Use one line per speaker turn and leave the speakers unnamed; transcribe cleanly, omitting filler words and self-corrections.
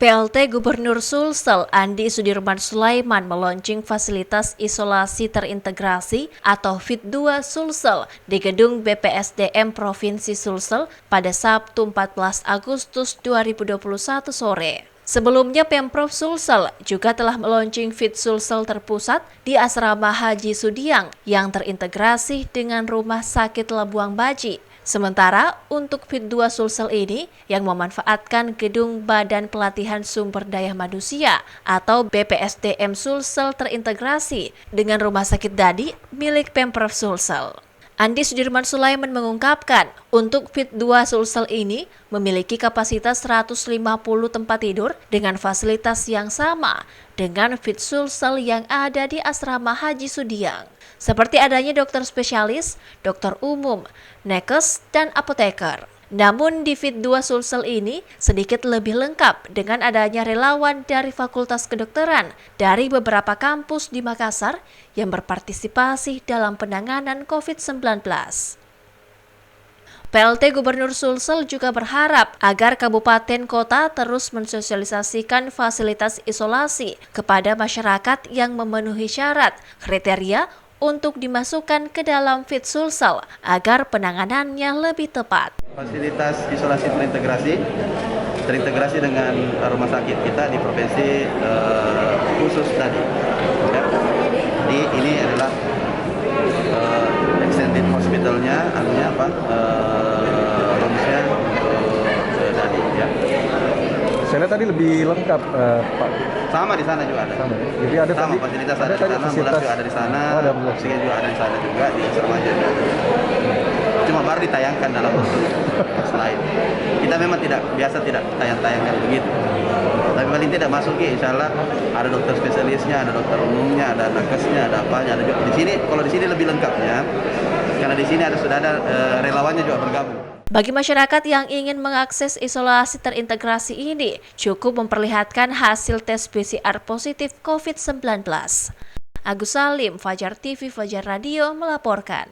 PLT Gubernur Sulsel Andi Sudirman Sulaiman meluncing fasilitas isolasi terintegrasi atau FIT2 Sulsel di gedung BPSDM Provinsi Sulsel pada Sabtu 14 Agustus 2021 sore. Sebelumnya Pemprov Sulsel juga telah meluncing FIT Sulsel terpusat di Asrama Haji Sudiang yang terintegrasi dengan Rumah Sakit Labuang Baji. Sementara untuk FIT2 Sulsel ini yang memanfaatkan gedung Badan Pelatihan Sumber Daya Manusia atau BPSDM Sulsel terintegrasi dengan Rumah Sakit Dadi milik Pemprov Sulsel. Andi Sudirman Sulaiman mengungkapkan, untuk FIT2 Sulsel ini memiliki kapasitas 150 tempat tidur dengan fasilitas yang sama dengan FIT Sulsel yang ada di Asrama Haji Sudiang, seperti adanya dokter spesialis, dokter umum, nakes, dan apoteker. Namun di FIT2 Sulsel ini sedikit lebih lengkap dengan adanya relawan dari Fakultas Kedokteran dari beberapa kampus di Makassar yang berpartisipasi dalam penanganan COVID-19. PLT Gubernur Sulsel juga berharap agar kabupaten kota terus mensosialisasikan fasilitas isolasi kepada masyarakat yang memenuhi syarat kriteria untuk dimasukkan ke dalam FIT Sulsel agar penanganannya lebih tepat.
Fasilitas isolasi terintegrasi dengan rumah sakit kita di provinsi khusus tadi. Ya. Jadi ini adalah extended hospitalnya, artinya apa? Rumusnya tadi ya.
Saya lihat tadi lebih lengkap, Pak.
Sama di sana juga ada.
Sama. Jadi ada
sama
tadi,
fasilitas ada di sana, ambulans juga ada di sana, oksigen juga ada di sana juga di Asrama Haji. Cuma baru ditayangkan dalam bentuk slide. Kita memang tidak tayang-tayangkan begitu. Tapi paling tidak masuk insya Allah ada dokter spesialisnya, ada dokter umumnya, ada nakesnya, ada apanya, ada juga di sini. Kalau di sini lebih lengkapnya, karena di sini sudah ada relawannya juga bergabung.
Bagi masyarakat yang ingin mengakses isolasi terintegrasi ini, cukup memperlihatkan hasil tes PCR positif COVID-19. Agus Salim, Fajar TV, Fajar Radio melaporkan.